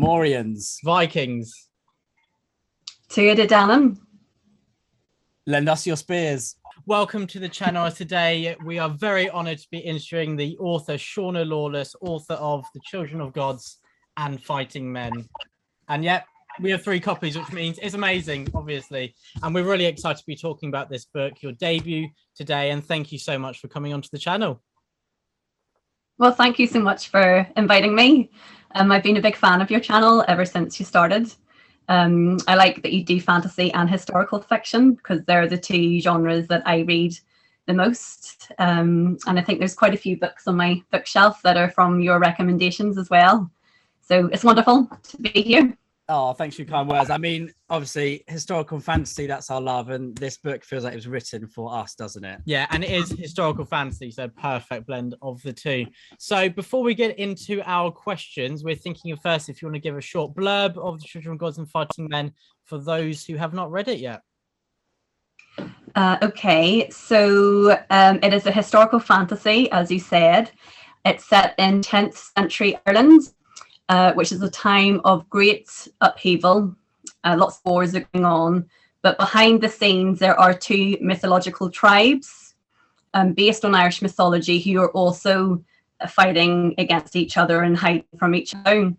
Fomorians. Vikings. Tuatha Dé Danann. Lend us your spears. Welcome to the channel. Today we are very honoured to be interviewing the author Shauna Lawless, author of The Children of Gods and Fighting Men. And yet we have 3 copies, which means it's amazing, obviously. And we're really excited to be talking about this book, your debut today. And thank you so much for coming onto the channel. Well, thank you so much for inviting me. I've been a big fan of your channel ever since you started. I like that you do fantasy and historical fiction because they're the 2 genres that I read the most. And I think there's quite a few books on my bookshelf that are from your recommendations as well. So it's wonderful to be here. Oh, thanks for your kind words. I mean, obviously, historical fantasy, that's our love. And this book feels like it was written for us, doesn't it? Yeah, and it is historical fantasy, so perfect blend of the 2. So before we get into our questions, we're thinking of first if you want to give a short blurb of The Children of Gods and Fighting Men for those who have not read it yet. Okay, so it is a historical fantasy, as you said. It's set in 10th century Ireland. Which is a time of great upheaval. Lots of wars are going on, but behind the scenes there are 2 mythological tribes based on Irish mythology who are also fighting against each other and hiding from each other.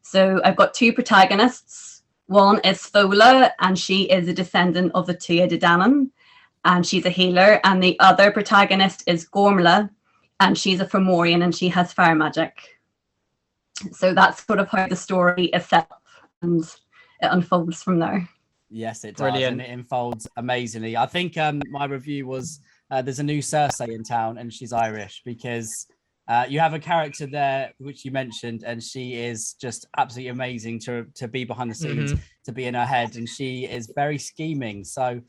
So I've got 2 protagonists. One is Fola, and she is a descendant of the Tuatha Dé Danann, and she's a healer. And the other protagonist is Gormla, and she's a Fomorian, and she has fire magic. So that's sort of how the story is set up, and it unfolds from there. Yes, it does. Brilliant. And it unfolds amazingly. I think my review was there's a new Cersei in town and she's Irish, because you have a character there, which you mentioned, and she is just absolutely amazing to be behind the scenes, to be in her head, and she is very scheming. So,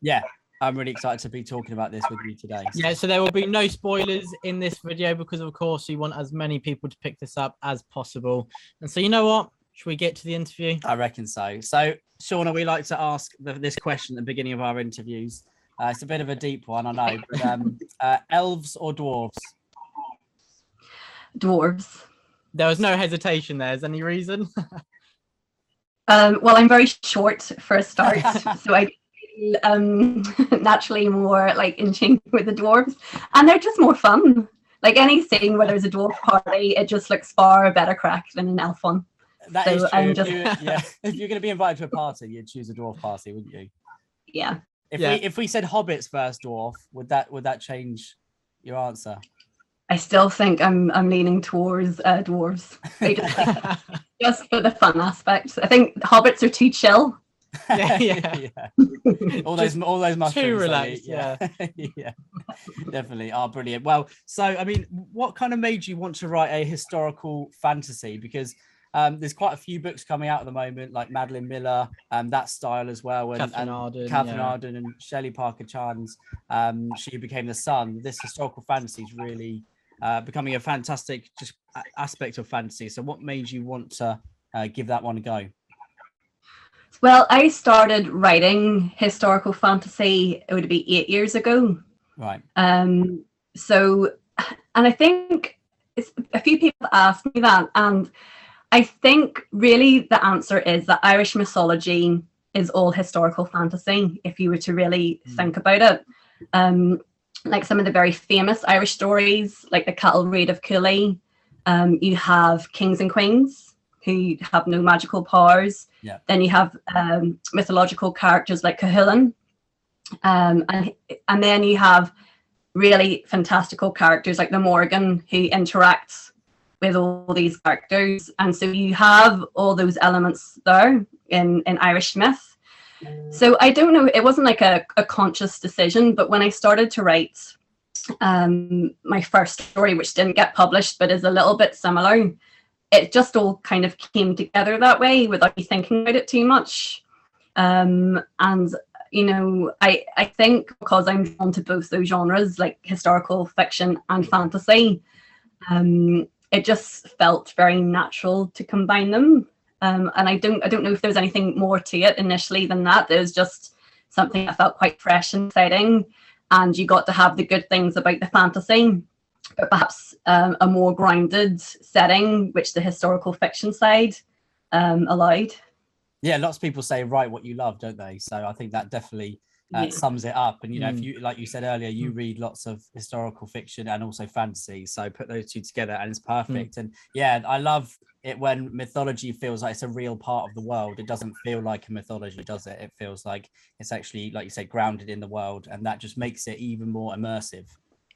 yeah. I'm really excited to be talking about this with you today. Yeah, so there will be no spoilers in this video because, of course, we want as many people to pick this up as possible. And so, you know what? Should we get to the interview? I reckon so. So, Shauna, we like to ask this question at the beginning of our interviews. It's a bit of a deep one, I know, but elves or dwarves? Dwarves. There was no hesitation there. Is there any reason? Well, I'm very short for a start, so I naturally more like in tune with the dwarves, and they're just more fun. Like any scene where there's a dwarf party, it just looks far better crack than an elf one. That is true. If you're going to be invited to a party, you'd choose a dwarf party, wouldn't you? Yeah. If we said hobbits versus dwarf, would that change your answer? I still think I'm leaning towards dwarves. Just for the fun aspect. I think hobbits are too chill. Yeah. all those mushrooms. Too relaxed. Yeah. Yeah, definitely. Oh, brilliant. Well, so I mean, what kind of made you want to write a historical fantasy? Because there's quite a few books coming out at the moment, like Madeline Miller, that style as well, and Catherine Arden and Shelley Parker Chan's She Who Became the Sun. This historical fantasy is really becoming a fantastic just aspect of fantasy. So what made you want to give that one a go? Well, I started writing historical fantasy, it would be 8 years ago. Right. So, and I think a few people asked me that, and I think really the answer is that Irish mythology is all historical fantasy, if you were to really think about it. Like some of the very famous Irish stories, like the Cattle Raid of Cooley, you have kings and queens who have no magical powers. Yeah. Then you have mythological characters like Cuchulainn, and then you have really fantastical characters like the Morgan who interacts with all these characters, and so you have all those elements there in Irish myth. So I don't know, it wasn't like a conscious decision, but when I started to write my first story, which didn't get published but is a little bit similar, it just all kind of came together that way without me thinking about it too much. And, you know, I think because I'm drawn to both those genres, like historical fiction and fantasy, it just felt very natural to combine them. And I don't know if there's anything more to it initially than that. There's just something that felt quite fresh and exciting. And you got to have the good things about the fantasy, but perhaps a more grounded setting, which the historical fiction side allowed. Yeah, lots of people say write what you love, don't they? So I think that definitely sums it up. And, you know, if you, like you said earlier, you read lots of historical fiction and also fantasy. So put those two together and it's perfect. And yeah, I love it when mythology feels like it's a real part of the world. It doesn't feel like a mythology, does it? It feels like it's actually, like you said, grounded in the world. And that just makes it even more immersive.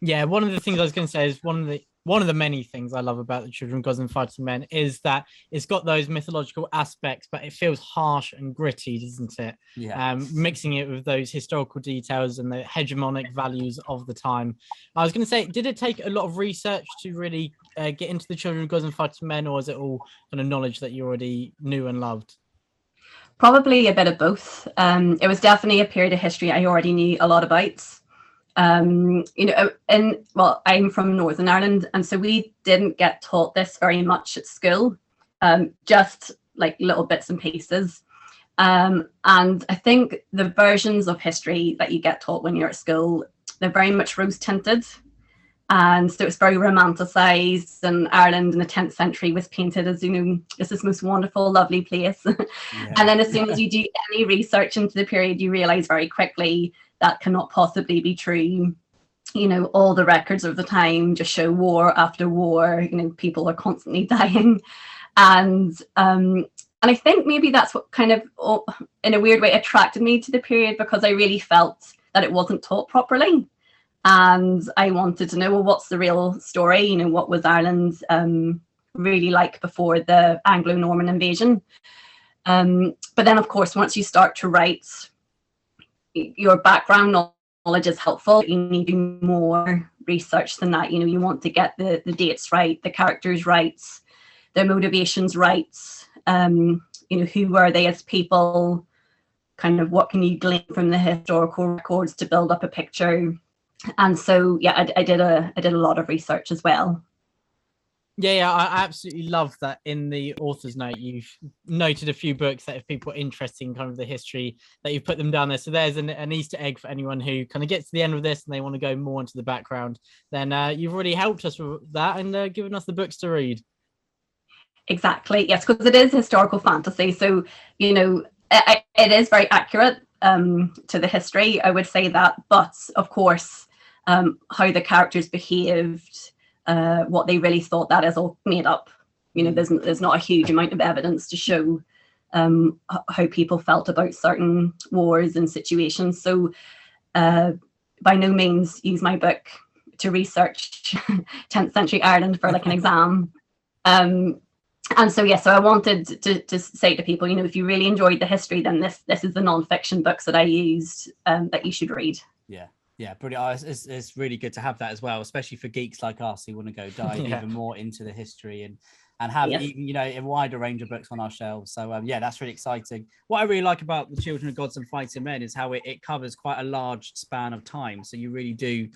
Yeah, one of the things I was going to say is one of the many things I love about the Children of Gods and Fighting Men is that it's got those mythological aspects, but it feels harsh and gritty, doesn't it? Yeah. Mixing it with those historical details and the hegemonic values of the time. I was going to say, did it take a lot of research to really get into the Children of Gods and Fighting Men, or is it all kind of knowledge that you already knew and loved? Probably a bit of both. It was definitely a period of history I already knew a lot about. You know, I'm from Northern Ireland, and so we didn't get taught this very much at school, just like little bits and pieces. And I think the versions of history that you get taught when you're at school, they're very much rose tinted. And so it's very romanticized, and Ireland in the 10th century was painted as, you know, this is most wonderful, lovely place. Yeah. And then as soon as you do any research into the period, you realize very quickly that cannot possibly be true. You know, all the records of the time just show war after war. You know, people are constantly dying. And I think maybe that's what kind of, in a weird way, attracted me to the period, because I really felt that it wasn't taught properly. And I wanted to know, well, what's the real story? You know, what was Ireland really like before the Anglo-Norman invasion? But then, of course, once you start to write, your background knowledge is helpful. You need to do more research than that. You know, you want to get the dates right, the characters right, their motivations right. You know, who were they as people? Kind of what can you glean from the historical records to build up a picture? And so, yeah, I did a lot of research as well. Yeah, I absolutely love that. In the author's note, you've noted a few books that if people are interested in kind of the history, that you've put them down there. So there's an Easter egg for anyone who kind of gets to the end of this and they want to go more into the background. Then you've already helped us with that and given us the books to read. Exactly. Yes, because it is historical fantasy. So, you know, it is very accurate to the history, I would say that. But of course, how the characters behaved, what they really thought, that is all made up. You know, there's not a huge amount of evidence to show how people felt about certain wars and situations. So by no means use my book to research 10th century Ireland for like an exam. And so, yeah, so I wanted to say to people, you know, if you really enjoyed the history, then this is the non-fiction books that I used that you should read. Yeah, brilliant. It's really good to have that as well, especially for geeks like us who want to go dive even more into the history and have even, you know, a wider range of books on our shelves. So yeah, that's really exciting. What I really like about the Children of Gods and Fighting Men is how it covers quite a large span of time. So you really do,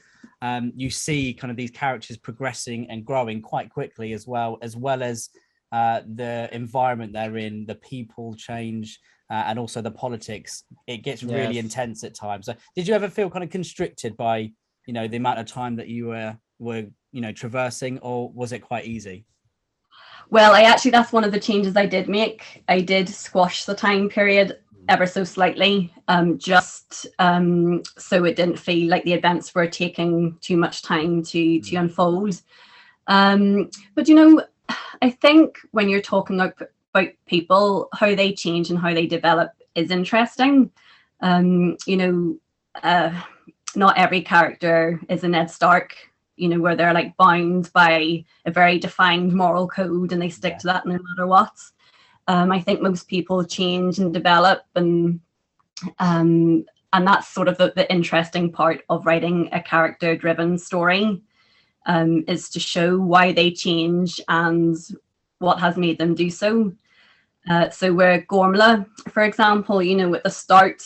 you see kind of these characters progressing and growing quite quickly, as well as the environment they're in, the people change. And also the politics, it gets really intense at times. So did you ever feel kind of constricted by, you know, the amount of time that you were you know, traversing, or was it quite easy? Well, that's one of the changes I did make. I did squash the time period ever so slightly, just so it didn't feel like the events were taking too much time to unfold. But, you know, I think when you're talking about people, how they change and how they develop is interesting. You know, not every character is a Ned Stark, you know, where they're like bound by a very defined moral code and they stick to that no matter what. I think most people change and develop, and that's sort of the interesting part of writing a character-driven story, is to show why they change and what has made them do so. So where Gormla, for example, you know, at the start,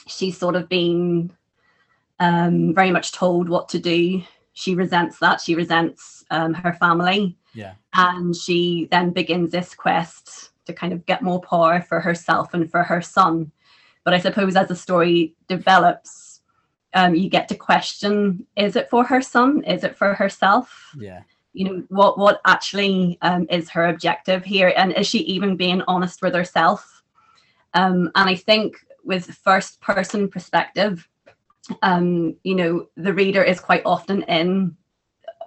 she's sort of been very much told what to do. She resents that. She resents her family. Yeah. And she then begins this quest to kind of get more power for herself and for her son. But I suppose as the story develops, you get to question, is it for her son? Is it for herself? Yeah. what actually is her objective here, and is she even being honest with herself? And I think with first person perspective, the reader is quite often in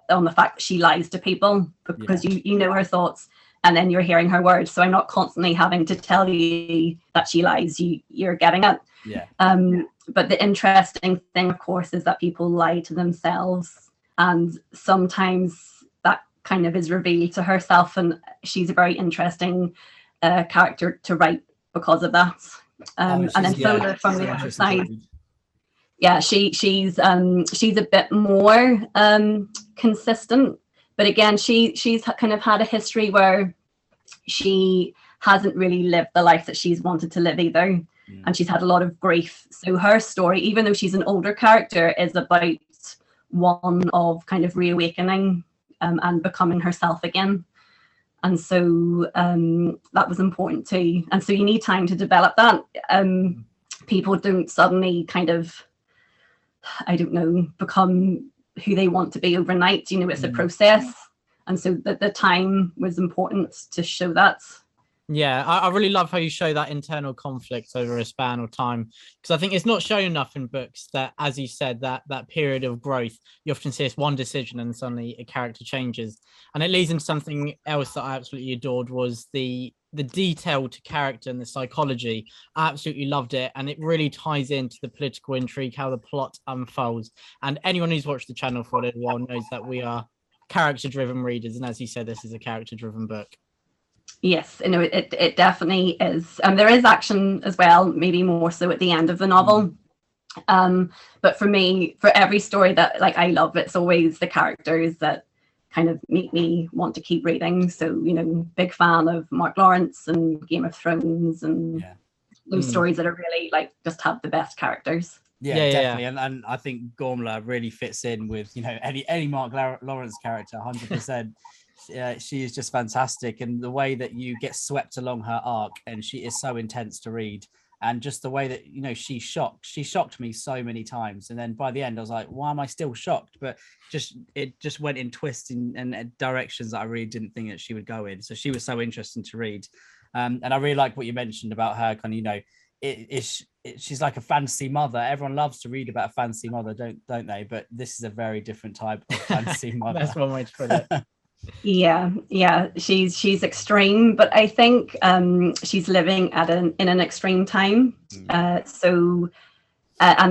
on the fact that she lies to people, because you know her thoughts, and then you're hearing her words. So I'm not constantly having to tell you that she lies. You're getting it. But the interesting thing, of course, is that people lie to themselves, and sometimes that kind of is revealed to herself, and she's a very interesting character to write because of that. And then Fiona from the other side, she's a bit more consistent, but again, she's kind of had a history where she hasn't really lived the life that she's wanted to live either. And she's had a lot of grief. So her story, even though she's an older character, is about one of kind of reawakening and becoming herself again. And so that was important too. And so you need time to develop that. People don't suddenly kind of, I don't know, become who they want to be overnight. It's a process. And so the time was important to show that. Yeah, I really love how you show that internal conflict over a span of time, because I think it's not shown enough in books that, as you said, that period of growth, you often see it's one decision and suddenly a character changes. And it leads into something else that I absolutely adored, was the detail to character and the psychology. I absolutely loved it, and it really ties into the political intrigue, how the plot unfolds. And anyone who's watched the channel for a little while knows that we are character-driven readers, and as you said, this is a character-driven book. Yes, it definitely is. There is action as well, maybe more so at the end of the novel. But for me, for every story that I love, it's always the characters that kind of make me want to keep reading. So, big fan of Mark Lawrence and Game of Thrones and those stories that are really just have the best characters. Yeah, definitely. And I think Gormla really fits in with, any Mark Lawrence character, 100%. She is just fantastic, and the way that you get swept along her arc, and she is so intense to read, and just the way that she shocked me so many times, and then by the end I was like, why am I still shocked? But it just went in twists and directions that I really didn't think that she would go in. So she was so interesting to read, and I really like what you mentioned about her kind of she's like a fantasy mother. Everyone loves to read about a fantasy mother, don't they? But this is a very different type of fantasy mother. That's one way to put it. Yeah, she's extreme, but I think she's living in an extreme time. And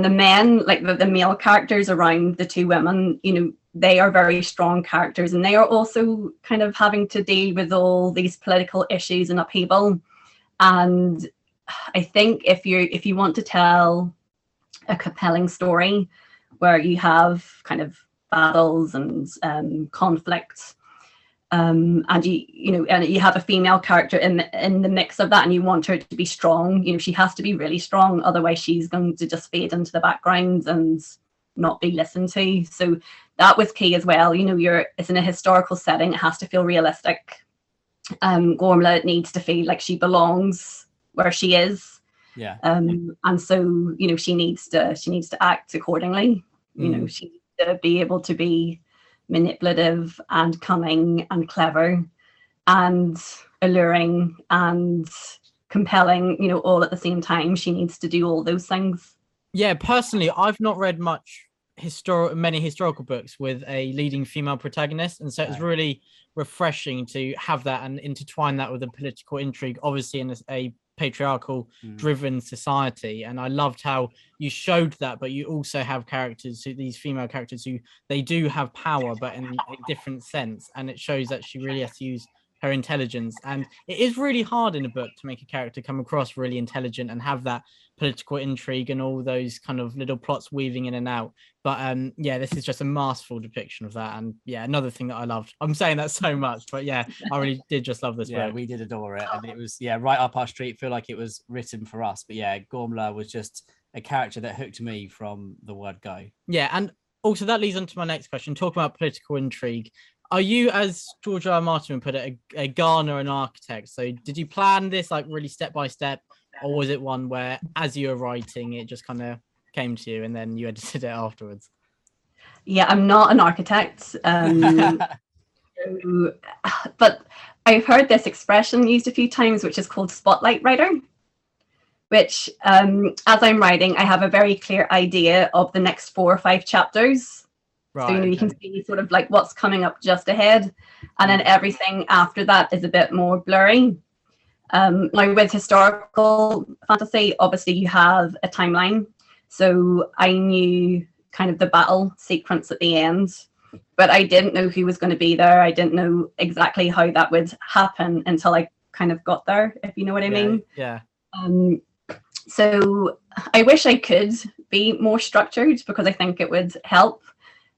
the men, the male characters around the two women, they are very strong characters, and they are also kind of having to deal with all these political issues and upheaval. And I think if you want to tell a compelling story where you have kind of battles and conflicts, and you have a female character in the mix of that, and you want her to be strong, she has to be really strong, otherwise she's going to just fade into the background and not be listened to. So that was key as well. It's in a historical setting, it has to feel realistic. Gormla needs to feel like she belongs where she is, and so she needs to act accordingly. She needs to be able to be manipulative and cunning and clever and alluring and compelling, all at the same time. She needs to do all those things. Yeah, personally, I've not read many historical books with a leading female protagonist, and so it's really refreshing to have that and intertwine that with the political intrigue, obviously in a patriarchal driven society. And I loved how you showed that, but you also have these female characters who they do have power, but in a different sense, and it shows that she really has to use her intelligence. And it is really hard in a book to make a character come across really intelligent and have that political intrigue and all those kind of little plots weaving in and out. But this is just a masterful depiction of that. And another thing that I loved. I'm saying that so much, but I really did just love this book. We did adore it, and it was right up our street. Feel like it was written for us. But Gormla was just a character that hooked me from the word go. Yeah, and also that leads on to my next question. Talking about political intrigue, are you, as George R. R. Martin would put it, a gardener and architect? So did you plan this really step by step, or was it one where as you were writing it just kind of came to you and then you edited it afterwards? Yeah, I'm not an architect. So, but I've heard this expression used a few times, which is called spotlight writer, which as I'm writing, I have a very clear idea of the next 4 or 5 chapters. Right. So, you can see sort of like what's coming up just ahead. And then everything after that is a bit more blurry. Now with historical fantasy, obviously you have a timeline. So I knew kind of the battle sequence at the end, but I didn't know who was going to be there. I didn't know exactly how that would happen until I kind of got there, if you know what I mean. Yeah. So I wish I could be more structured because I think it would help.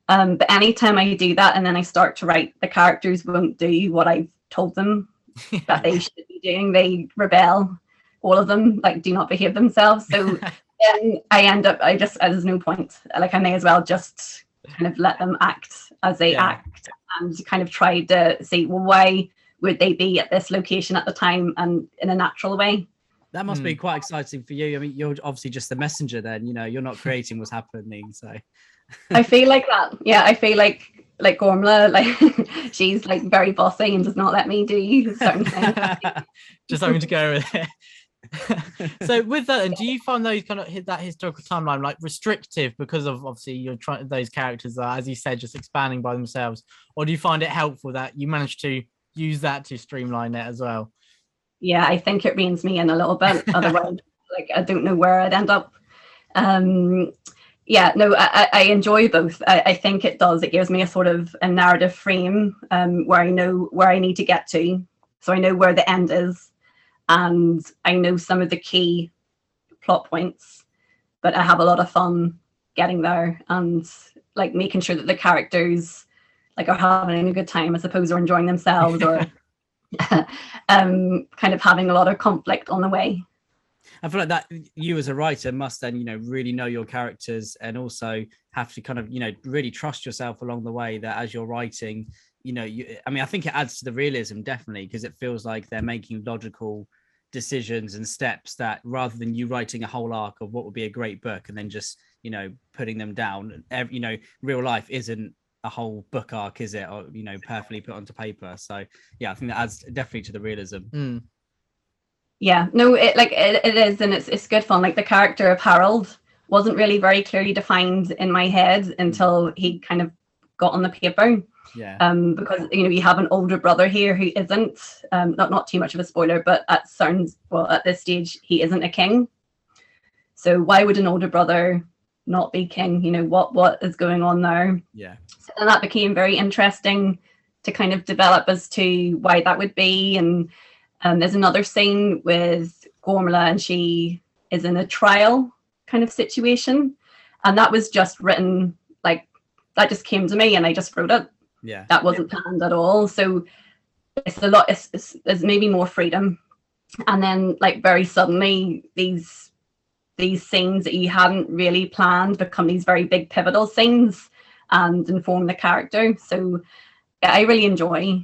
But anytime I do that and then I start to write, the characters won't do what I've told them that they should be doing. They rebel, all of them, like do not behave themselves. So then I end up, there's no point. Like I may as well just kind of let them act as they act and kind of try to see, well, why would they be at this location at the time and in a natural way? That must be quite exciting for you. I mean, you're obviously just the messenger then, you're not creating what's happening. So I feel like that. Yeah, I feel like Gormla, like she's like very bossy and does not let me do certain things. Just having to go with it. So with that, and do you find those kind of that historical timeline like restrictive because of obviously you're trying, those characters are, as you said, just expanding by themselves, or do you find it helpful that you manage to use that to streamline it as well? Yeah, I think it reins me in a little bit. Otherwise, like I don't know where I'd end up. Yeah, no, I enjoy both. I think it does. It gives me a sort of a narrative frame where I know where I need to get to. So I know where the end is and I know some of the key plot points, but I have a lot of fun getting there and like making sure that the characters like are having a good time, I suppose, or enjoying themselves or kind of having a lot of conflict on the way. I feel like that you as a writer must then, really know your characters and also have to kind of, really trust yourself along the way that as you're writing, I think it adds to the realism, definitely, because it feels like they're making logical decisions and steps that rather than you writing a whole arc of what would be a great book and then just, putting them down, real life isn't a whole book arc, is it? Or, perfectly put onto paper. So yeah, I think that adds definitely to the realism. Yeah, no, it is, and it's good fun. Like the character of Harold wasn't really very clearly defined in my head until he kind of got on the paper. Yeah. Because you have an older brother here who isn't not too much of a spoiler, but at this stage he isn't a king. So why would an older brother not be king? What is going on there? Yeah. So then that became very interesting to kind of develop as to why that would be. And there's another scene with Gormla and she is in a trial kind of situation. And that was just written, like, that just came to me and I just wrote it. Yeah. That wasn't planned at all. So it's a lot, there's maybe more freedom. And then like very suddenly these scenes that you hadn't really planned become these very big pivotal scenes and inform the character. So yeah, I really enjoy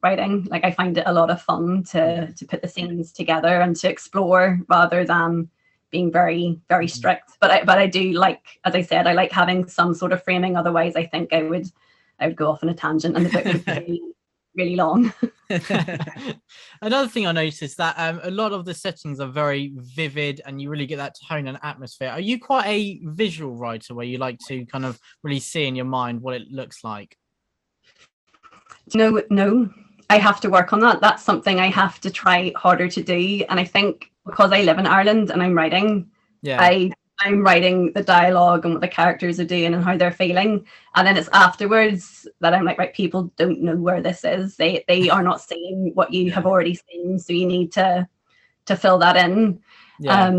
writing. Like I find it a lot of fun to put the scenes together and to explore rather than being very, very strict. But I do like, as I said, I like having some sort of framing. Otherwise I think I would go off on a tangent and the book would be really long. Another thing I noticed is that a lot of the settings are very vivid and you really get that tone and atmosphere. Are you quite a visual writer where you like to kind of really see in your mind what it looks like? No, I have to work on that. That's something I have to try harder to do. And I think because I live in Ireland and I'm writing, I'm writing the dialogue and what the characters are doing and how they're feeling. And then it's afterwards that I'm like, right, people don't know where this is. They are not seeing what you have already seen. So you need to fill that in. Yeah.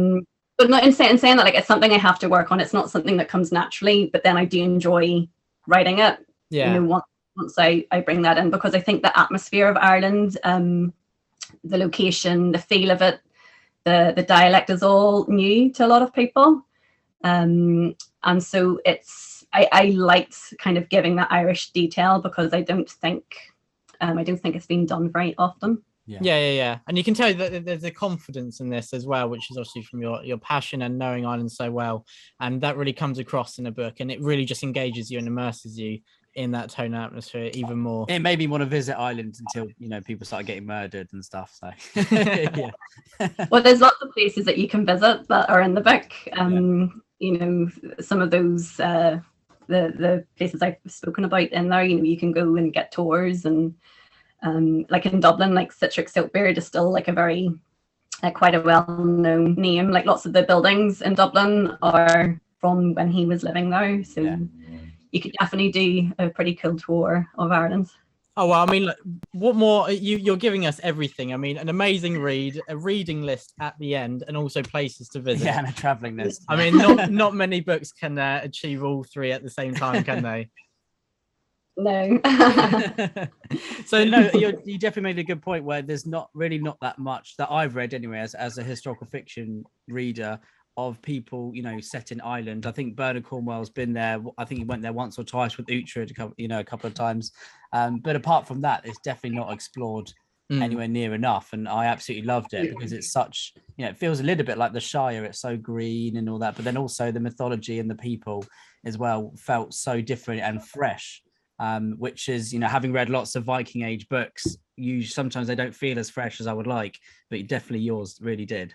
But not in saying that, like, it's something I have to work on. It's not something that comes naturally, but then I do enjoy writing it. Yeah. Once I bring that in, because I think the atmosphere of Ireland, the location, the feel of it, the dialect is all new to a lot of people. And so I liked kind of giving that Irish detail because I don't think it's been done very often. Yeah. And you can tell that there's a confidence in this as well, which is obviously from your passion and knowing Ireland so well. And that really comes across in the book and it really just engages you and immerses you. in that tone and atmosphere even more. It made me want to visit Ireland until people started getting murdered and stuff. So yeah. Well, there's lots of places that you can visit that are in the book. Some of those the places I've spoken about in there. You can go and get tours, and like in Dublin, like Citric Siltbeard is still like a very quite a well-known name. Like lots of the buildings in Dublin are from when he was living there. So you could definitely do a pretty cool tour of Ireland. Oh, well, I mean, look, what more? You're giving us everything. I mean, an amazing read, a reading list at the end, and also places to visit. Yeah, and a traveling list. I mean, not many books can achieve all three at the same time, can they? No. So no, you definitely made a good point where there's not that much that I've read anyway as a historical fiction reader of people, set in Ireland. I think Bernard Cornwell's been there. I think he went there once or twice with Uhtred, a couple of times. But apart from that, it's definitely not explored anywhere near enough. And I absolutely loved it because it's such, it feels a little bit like the Shire. It's so green and all that, but then also the mythology and the people as well felt so different and fresh. Which is, having read lots of Viking Age books, sometimes they don't feel as fresh as I would like, but definitely yours really did.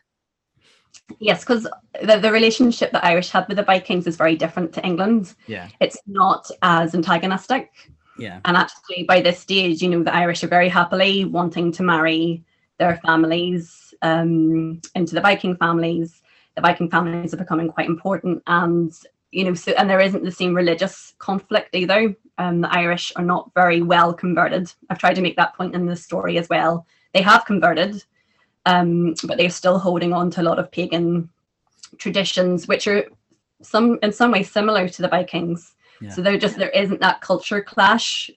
Yes, because the relationship that Irish had with the Vikings is very different to England. Yeah. It's not as antagonistic. Yeah. And actually by this stage, the Irish are very happily wanting to marry their families into the Viking families. The Viking families are becoming quite important, and and there isn't the same religious conflict either. The Irish are not very well converted. I've tried to make that point in the story as well. They have converted, but they're still holding on to a lot of pagan traditions, which are in some ways similar to the Vikings. Yeah. So there isn't that culture clash,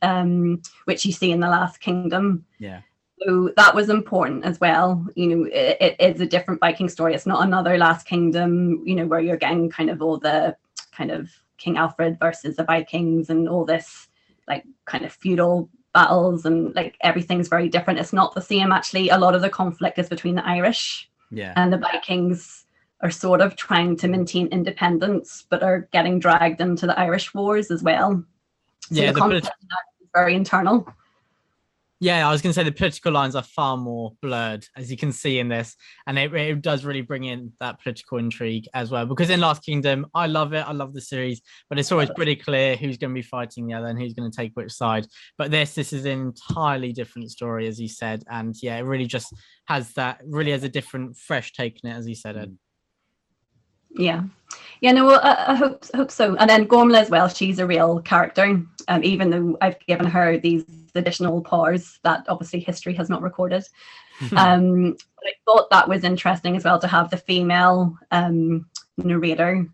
which you see in the Last Kingdom. Yeah. So that was important as well. It is a different Viking story. It's not another Last Kingdom, where you're getting kind of all the kind of King Alfred versus the Vikings and all this like kind of feudal battles, and like everything's very different. It's not the same. Actually, a lot of the conflict is between the Irish and the Vikings are sort of trying to maintain independence, but are getting dragged into the Irish wars as well. So the conflict is very internal. Yeah, I was going to say the political lines are far more blurred, as you can see in this. And it does really bring in that political intrigue as well. Because in Last Kingdom, I love it. I love the series. But it's always pretty clear who's going to be fighting the other and who's going to take which side. But this is an entirely different story, as you said. And yeah, it really just has a different, fresh take on it, as you said, Ed. Yeah, no, well, I hope so. And then Gormla as well, she's a real character, even though I've given her these additional powers that obviously history has not recorded. But I thought that was interesting as well to have the female narrator,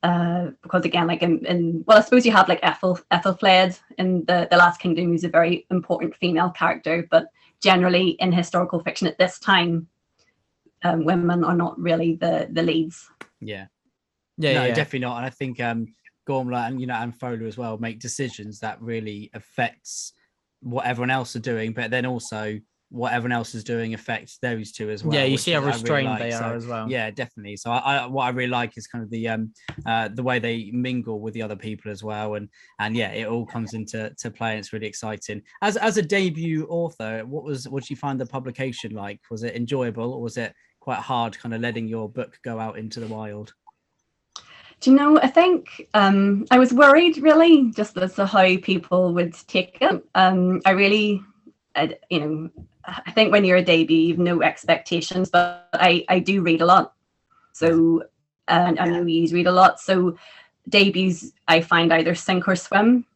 because again, like I suppose you have like Ethelflaed in the Last Kingdom, who's a very important female character, but generally in historical fiction at this time, women are not really the leads. Yeah, definitely not. And I think Gormla and Fowler as well make decisions that really affects what everyone else are doing, but then also what everyone else is doing affects those two as well. Yeah, you see how restrained they are as well. Yeah, definitely. So what I really like is kind of the way they mingle with the other people as well, and yeah, it all comes into play, and it's really exciting. As a debut author, what did you find the publication like? Was it enjoyable, or was it quite hard kind of letting your book go out into the wild? Do you know, I think I was worried really just as to how people would take it. I think when you're a debut, you've no expectations, but I do read a lot. So I know you read a lot. So debuts, I find either sink or swim.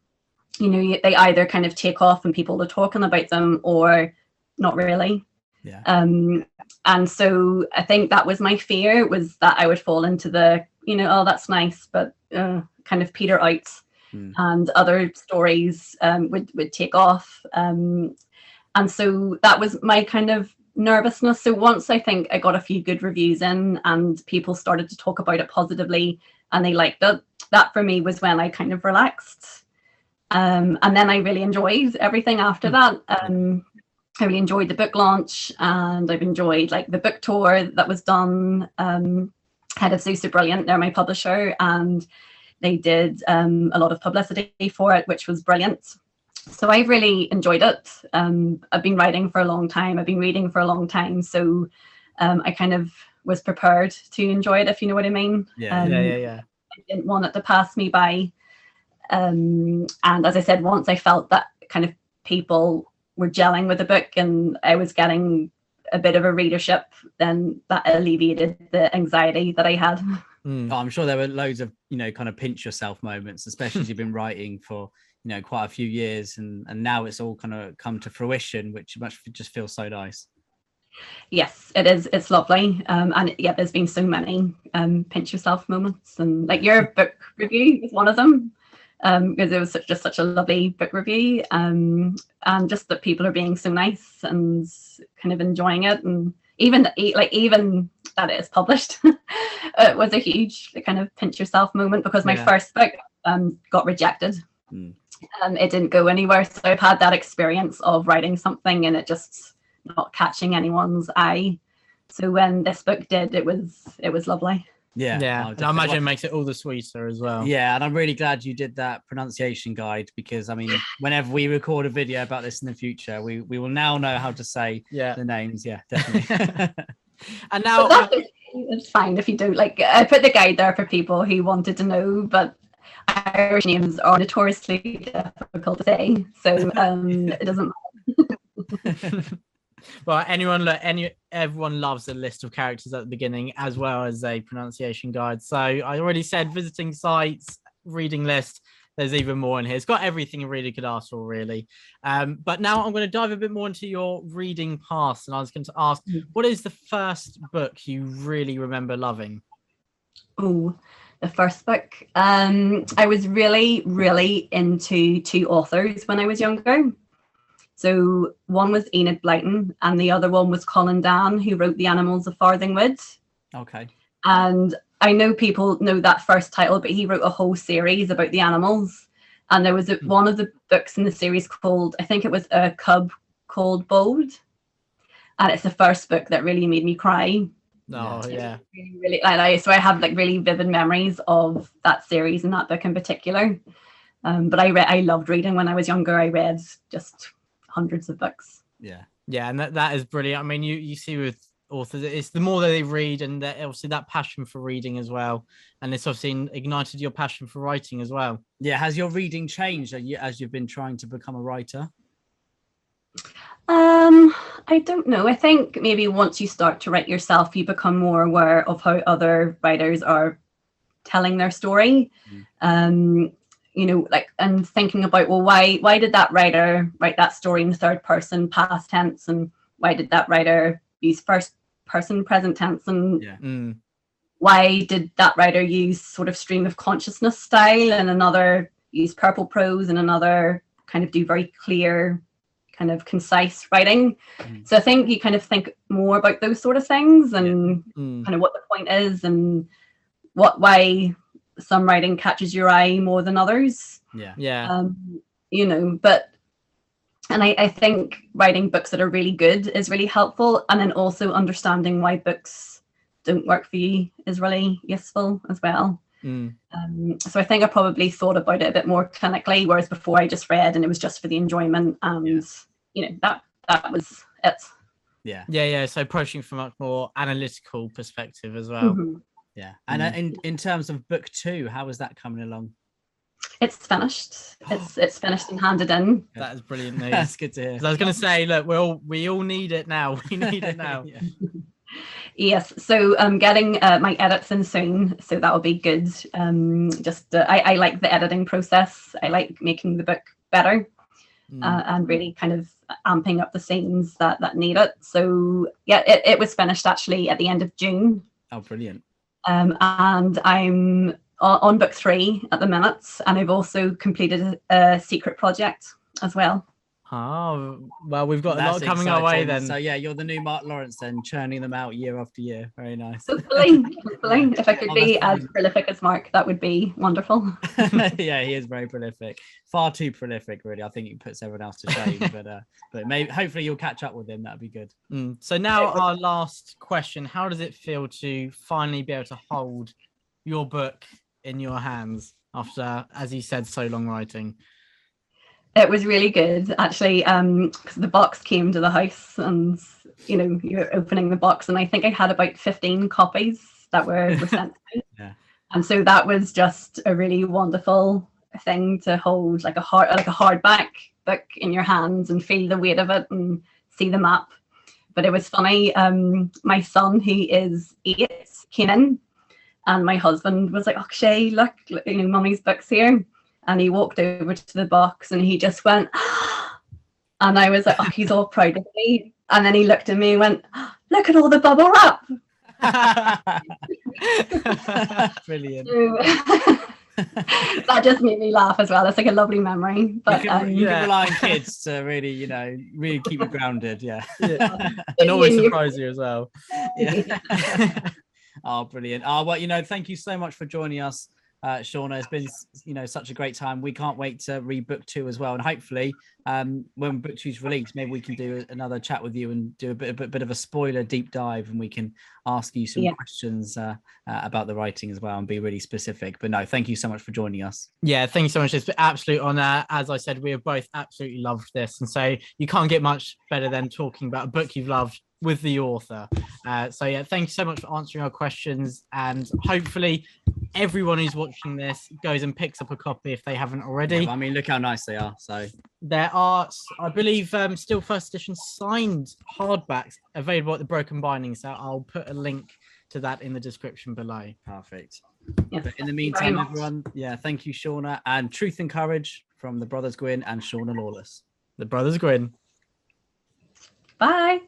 They either kind of take off and people are talking about them, or not really. Yeah. And so I think that was my fear, was that I would fall into the, oh, that's nice, but kind of peter out, and other stories would take off. And so that was my kind of nervousness. So once I think I got a few good reviews in and people started to talk about it positively and they liked it, that for me was when I kind of relaxed. And then I really enjoyed everything after that. I really enjoyed the book launch, and I've enjoyed like the book tour that was done. Head of Zeus are brilliant. They're my publisher, and they did a lot of publicity for it, which was brilliant. So I really enjoyed it. I've been writing for a long time. I've been reading for a long time. So I kind of was prepared to enjoy it, if you know what I mean. Yeah. I didn't want it to pass me by. And as I said, once I felt that kind of people were gelling with the book and I was getting a bit of a readership, then that alleviated the anxiety that I had. Oh, I'm sure there were loads of, kind of pinch yourself moments, especially as you've been writing for, quite a few years, and now it's all kind of come to fruition, which must just feel so nice. Yes, it is. It's lovely. And yeah, there's been so many pinch yourself moments, and like your book review is one of them, because it was just such a lovely book review, and just that people are being so nice and kind of enjoying it, and even that it is published it was a huge kind of pinch yourself moment, because my first book got rejected. It didn't go anywhere, so I've had that experience of writing something and it just not catching anyone's eye. So when this book did, it was lovely. Yeah. And I imagine it makes it all the sweeter as well. Yeah, and I'm really glad you did that pronunciation guide, because I mean, whenever we record a video about this in the future, we will now know how to say the names. Yeah, definitely. And now it's fine if you don't. Like, I put the guide there for people who wanted to know, but Irish names are notoriously difficult to say, so it doesn't matter. Well, everyone loves a list of characters at the beginning as well as a pronunciation guide. So I already said visiting sites, reading list. There's even more in here. It's got everything a reader could ask for, really. But now I'm going to dive a bit more into your reading past, and I was going to ask, what is the first book you really remember loving? Oh, the first book. I was really, really into two authors when I was younger. So one was Enid Blyton and the other one was Colin Dan, who wrote The Animals of Farthingwood. Okay. And I know people know that first title, but he wrote a whole series about the animals. And there was one of the books in the series called, I think it was A Cub Called Bold. And it's the first book that really made me cry. Oh, yeah. Really, so I have like really vivid memories of that series and that book in particular. But I loved reading when I was younger. I read just hundreds of books. Yeah, and that is brilliant. I mean, you see with authors, it's the more that they read, and obviously that passion for reading as well, and it's obviously ignited your passion for writing as well. Yeah, has your reading changed as you've been trying to become a writer? I don't know. I think maybe once you start to write yourself, you become more aware of how other writers are telling their story. And thinking about, well, why did that writer write that story in third person past tense, and why did that writer use first person present tense, and why did that writer use sort of stream of consciousness style, and another use purple prose, and another kind of do very clear kind of concise writing. So I think you kind of think more about those sort of things, and kind of what the point is, and why some writing catches your eye more than others. I think writing books that are really good is really helpful, and then also understanding why books don't work for you is really useful as well. So I think I probably thought about it a bit more clinically, whereas before I just read and it was just for the enjoyment, and that was it. So approaching from a more analytical perspective as well. Yeah. And in terms of book 2, how is that coming along? It's finished. It's finished and handed in. That is brilliant news. That's good to hear. I was going to say, look, we all need it now. We need it now. Yes. So I'm getting my edits in soon, so that will be good. I like the editing process. I like making the book better, and really kind of amping up the scenes that need it. So yeah, it was finished actually at the end of June. Oh, brilliant. And I'm on book 3 at the minute, and I've also completed a secret project as well. Oh, well, we've got a lot coming our way then. So yeah, you're the new Mark Lawrence then, churning them out year after year. Very nice. Hopefully. If I could be as prolific as Mark, that would be wonderful. Yeah, he is very prolific. Far too prolific, really. I think he puts everyone else to shame. but maybe hopefully you'll catch up with him. That'd be good. So now our last question: how does it feel to finally be able to hold your book in your hands? after, as you said, so long writing? It was really good, actually, because the box came to the house, and you're opening the box, and I think I had about 15 copies that were sent to me. Yeah. And so that was just a really wonderful thing to hold, like a hardback book in your hands and feel the weight of it and see the map. But it was funny. My son, who is 8, came in, and my husband was like, "Oh, Shay, look, Mummy's book's here." And he walked over to the box and he just went, and I was like, "Oh, he's all proud of me." And then he looked at me and went, "Look at all the bubble wrap." Brilliant. That just made me laugh as well. It's like a lovely memory. But you can rely on kids to really, really keep you grounded. Yeah. And always surprise you as well. Yeah. Oh, brilliant. Well, thank you so much for joining us, Shauna. It's been, such a great time. We can't wait to read book 2 as well. And hopefully, when book 2 is released, maybe we can do another chat with you and do a bit of a spoiler deep dive, and we can ask you some questions about the writing as well and be really specific. But no, thank you so much for joining us. Yeah, thank you so much. It's been absolute honor. As I said, we have both absolutely loved this. And so you can't get much better than talking about a book you've loved with the author. So yeah, thank you so much for answering our questions, and hopefully everyone who's watching this goes and picks up a copy if they haven't already. Yeah, I mean, look how nice they are. So there are, I believe, still first edition signed hardbacks available at the Broken Binding, so I'll put a link to that in the description below. Perfect. Yes, But in the meantime, everyone, thank you, Shauna, and Truth and Courage from the Brothers Gwynne and Shauna Lawless. The Brothers Gwynne. Bye.